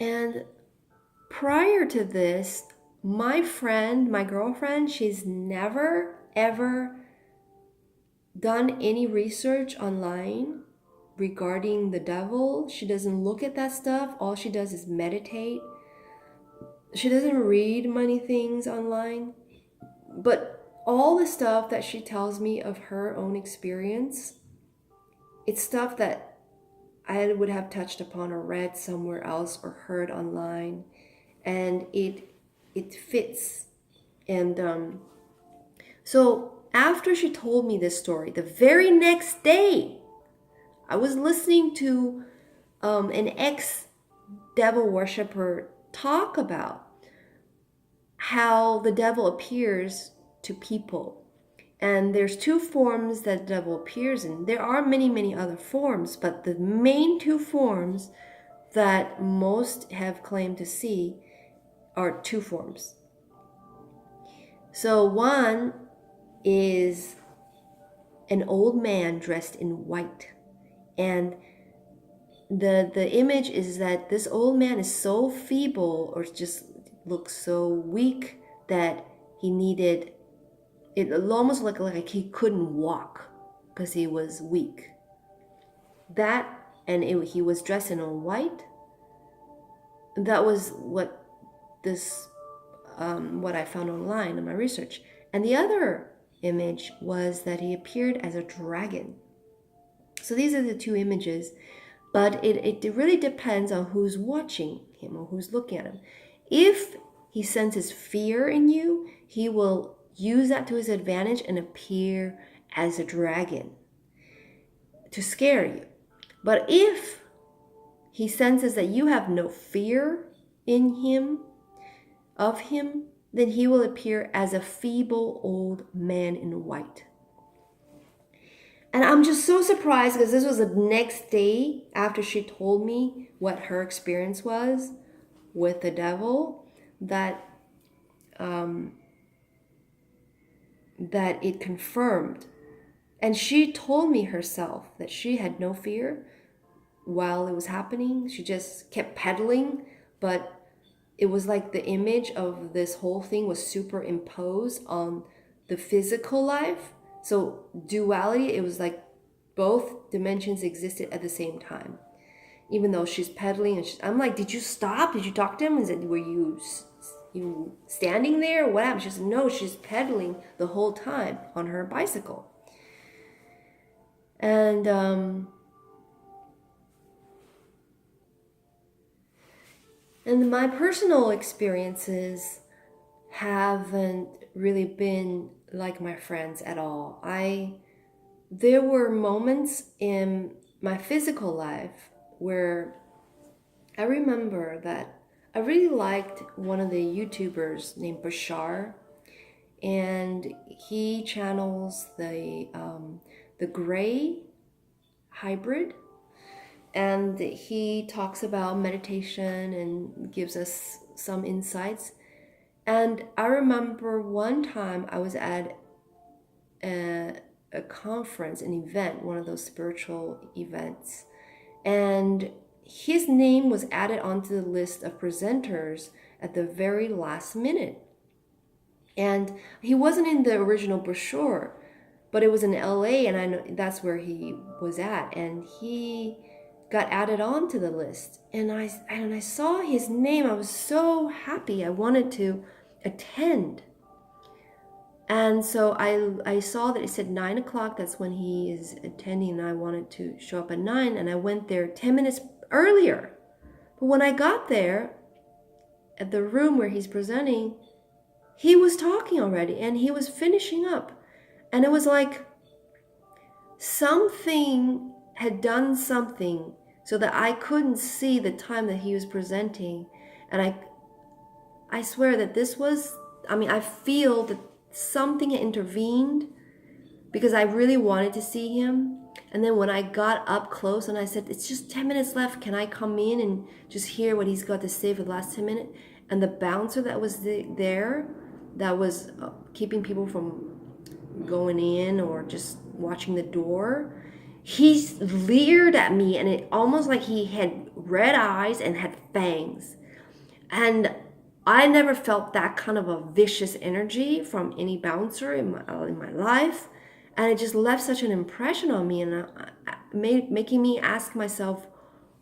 And prior to this, my girlfriend, she's never ever done any research online regarding the devil. She doesn't look at that stuff. All she does is meditate. She doesn't read many things online. But all the stuff that she tells me of her own experience, it's stuff that I would have touched upon or read somewhere else or heard online, and it fits. And so after she told me this story, the very next day, I was listening to an ex devil worshiper talk about how the devil appears to people. And there's two forms that the devil appears in. There are many, many other forms, but the main two forms that most have claimed to see are two forms. So one is an old man dressed in white. And the image is that this old man is so feeble or just looks so weak that he needed it almost like he couldn't walk because he was weak. That and he was dressed in all white. That was what what I found online in my research. And the other image was that he appeared as a dragon. So these are the two images, but it really depends on who's watching him or who's looking at him. If he senses fear in you, he will use that to his advantage and appear as a dragon to scare you. But if he senses that you have no fear in him, of him, then he will appear as a feeble old man in white. And I'm just so surprised because this was the next day after she told me what her experience was with the devil, that that it confirmed. And she told me herself that she had no fear while it was happening. She just kept pedaling, but it was like the image of this whole thing was superimposed on the physical life. So duality, it was like both dimensions existed at the same time. Even though she's pedaling, and I'm like, did you stop? Did you talk to him? Is it, were you standing there? What happened? She said, no, she's pedaling the whole time on her bicycle. And my personal experiences haven't really been like my friends at all. There were moments in my physical life where I remember that I really liked one of the YouTubers named Bashar, and he channels the gray hybrid, and he talks about meditation and gives us some insights. And I remember one time I was at a conference, an event, one of those spiritual events, and his name was added onto the list of presenters at the very last minute. And he wasn't in the original brochure, but it was in LA, and I know that's where he was at, and he got added on to the list. And I saw his name. I was so happy. I wanted to attend. And so I saw that it said 9 o'clock. That's when he is attending, and I wanted to show up at 9, and I went there 10 minutes earlier. But when I got there at the room where he's presenting, he was talking already, and he was finishing up. And it was like something had done something so that I couldn't see the time that he was presenting. And I swear that this was, I feel that something had intervened because I really wanted to see him. And then when I got up close and I said, it's just 10 minutes left, can I come in and just hear what he's got to say for the last 10 minutes? And the bouncer that was there, that was keeping people from going in or just watching the door, he leered at me, and it almost like he had red eyes and had fangs. And I never felt that kind of a vicious energy from any bouncer in my life. And it just left such an impression on me, and making me ask myself,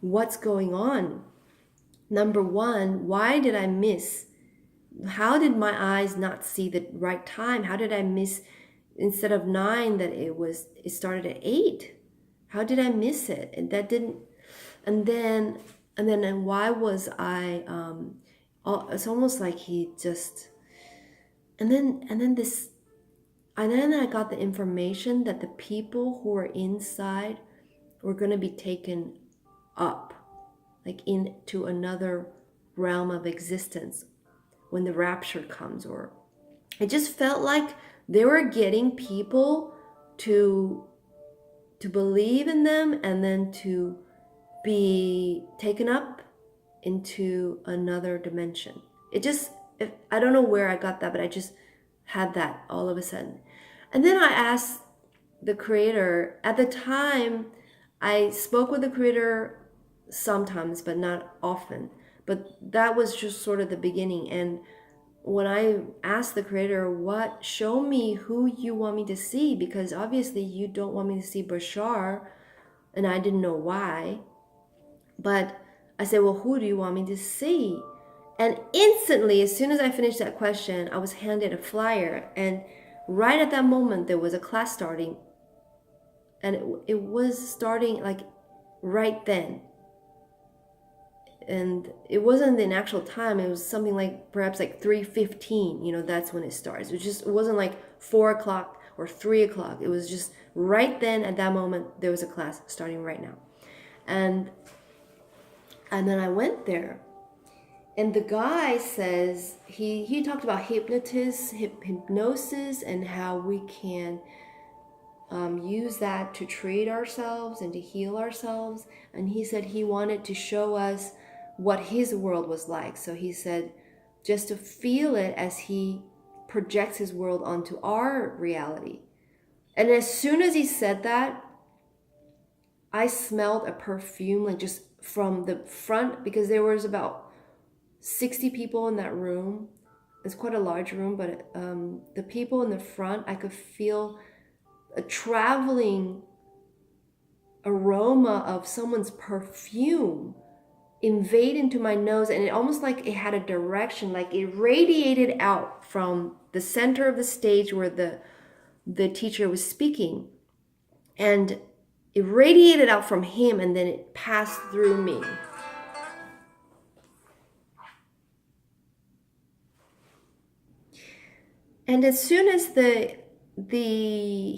what's going on? Number one, why did I miss? How did my eyes not see the right time? How did I miss, instead of 9, that it started at 8? How did I miss it? And that didn't, and then why was I, it's almost like he just, and then I got the information that the people who were inside were going to be taken up, like into another realm of existence when the rapture comes. Or it just felt like they were getting people to believe in them, and then to be taken up into another dimension. I don't know where I got that, but I just had that all of a sudden. And then I asked the creator. At the time, I spoke with the creator sometimes, but not often. But that was just sort of the beginning. And when I asked the creator, show me who you want me to see, because obviously you don't want me to see Bashar, and I didn't know why. But I said, well, who do you want me to see? And instantly, as soon as I finished that question, I was handed a flyer. And right at that moment, there was a class starting. And it was starting like right then. And it wasn't an actual time. It was something like perhaps like 3:15. That's when it starts. It wasn't like 4 o'clock or 3 o'clock. It was just right then, at that moment, there was a class starting right now. And then I went there, and the guy says, he talked about hypnosis, and how we can use that to treat ourselves and to heal ourselves. And he said he wanted to show us what his world was like. So he said just to feel it as he projects his world onto our reality. And as soon as he said that, I smelled a perfume, like just from the front, because there was about 60 people in that room. It's quite a large room, but the people in the front, I could feel a traveling aroma of someone's perfume invade into my nose, and it almost like it had a direction, like it radiated out from the center of the stage where the teacher was speaking, and it radiated out from him, and then it passed through me. And as soon as the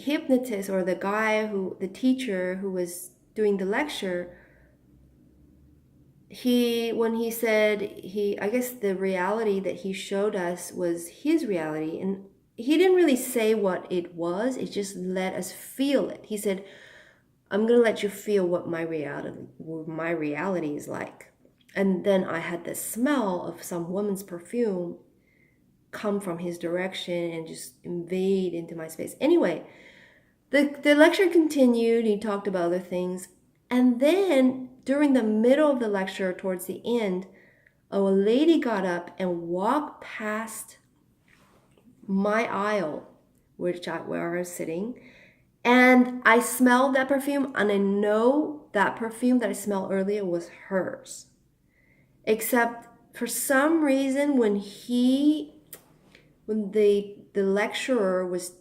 hypnotist, or the teacher who was doing the lecture, when he said, I guess the reality that he showed us was his reality, and he didn't really say what it was. It just let us feel it. He said, I'm going to let you feel what my reality is like. And then I had the smell of some woman's perfume come from his direction and just invade into my space. Anyway, the lecture continued. He talked about other things. And then during the middle of the lecture, towards the end, a lady got up and walked past my aisle, where I was sitting. And I smelled that perfume, and I know that perfume that I smelled earlier was hers. Except for some reason, when the lecturer was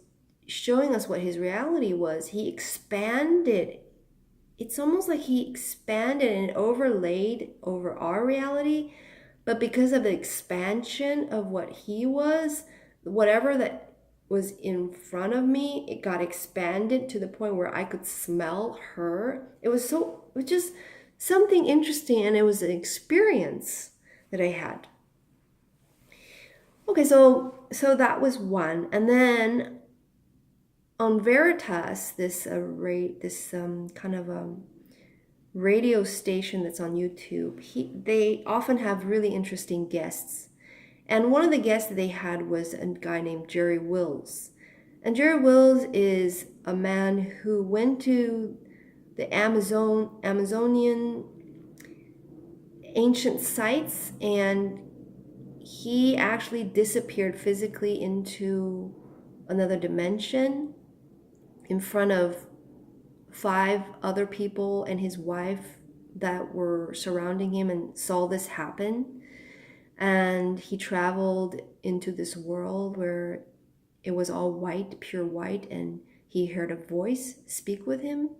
showing us what his reality was, he expanded. It's almost like he expanded and overlaid over our reality. But because of the expansion of what he was, whatever that was in front of me, it got expanded to the point where I could smell her. It was just something interesting, and it was an experience that I had. Okay, so that was one. And then on Veritas, this kind of radio station that's on YouTube, they often have really interesting guests. And one of the guests that they had was a guy named Jerry Wills. And Jerry Wills is a man who went to the Amazonian ancient sites, and he actually disappeared physically into another dimension in front of 5 other people and his wife that were surrounding him and saw this happen. And he traveled into this world where it was all white, pure white, and he heard a voice speak with him.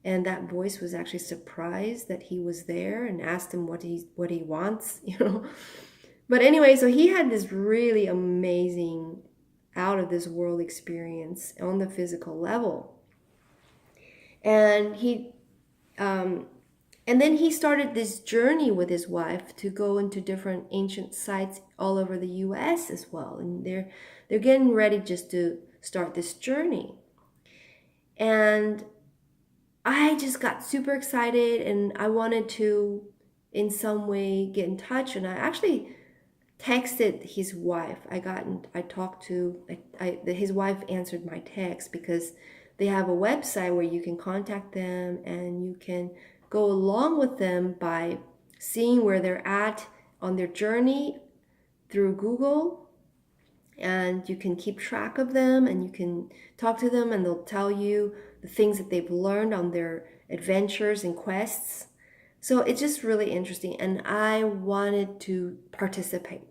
And that voice was actually surprised that he was there and asked him what he wants, you know. But anyway, so he had this really amazing out of this world experience on the physical level. And and then he started this journey with his wife to go into different ancient sites all over the US as well. And they're getting ready just to start this journey. And I just got super excited, and I wanted to in some way get in touch, and I actually texted his wife. His wife answered my text because they have a website where you can contact them and you can go along with them by seeing where they're at on their journey through Google, and you can keep track of them and you can talk to them and they'll tell you the things that they've learned on their adventures and quests. So it's just really interesting, and I wanted to participate.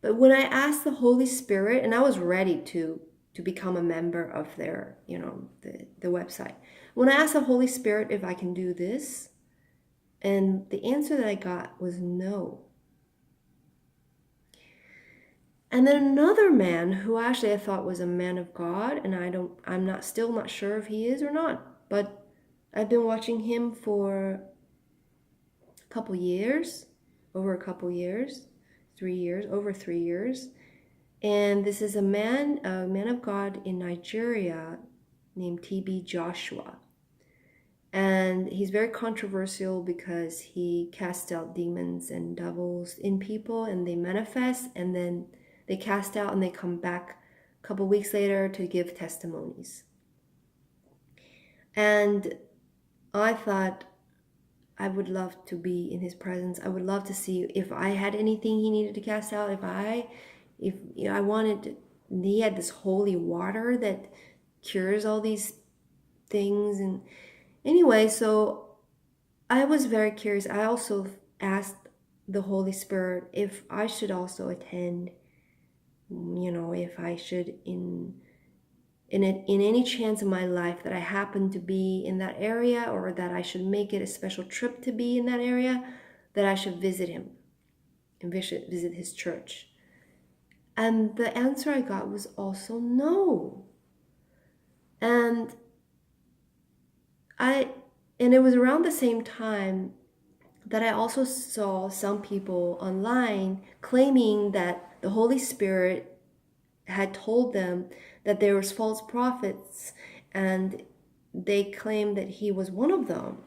But when I asked the Holy Spirit, and I was ready to become a member of their, the website. When I asked the Holy Spirit if I can do this, and the answer that I got was no. And then another man who actually I thought was a man of God, and I'm still not sure if he is or not, but I've been watching him for over a couple years, 3 years, over 3 years. And this is a man of God in Nigeria named TB Joshua. And he's very controversial because he casts out demons and devils in people, and they manifest, and then they cast out and they come back a couple weeks later to give testimonies. And I thought I would love to be in his presence. I would love to see if I had anything he needed to cast out. If I wanted, he had this holy water that cures all these things. And anyway, so I was very curious. I also asked the Holy Spirit if I should also attend, if I should in any chance in my life that I happen to be in that area, or that I should make it a special trip to be in that area, that I should visit him and visit his church. And the answer I got was also no. And it was around the same time that I also saw some people online claiming that the Holy Spirit had told them that there was false prophets, and they claimed that he was one of them.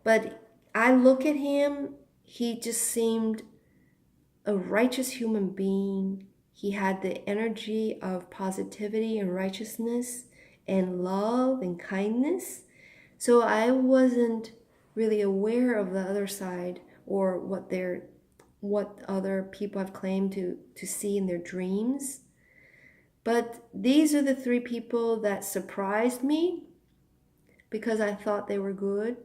But I look at him, he just seemed a righteous human being. He had the energy of positivity and righteousness and love and kindness. So I wasn't really aware of the other side, or what other people have claimed to see in their dreams. But these are the 3 people that surprised me because I thought they were good.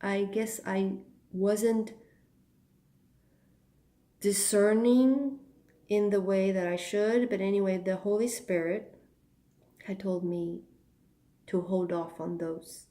I guess I wasn't discerning in the way that I should. But anyway, the Holy Spirit had told me to hold off on those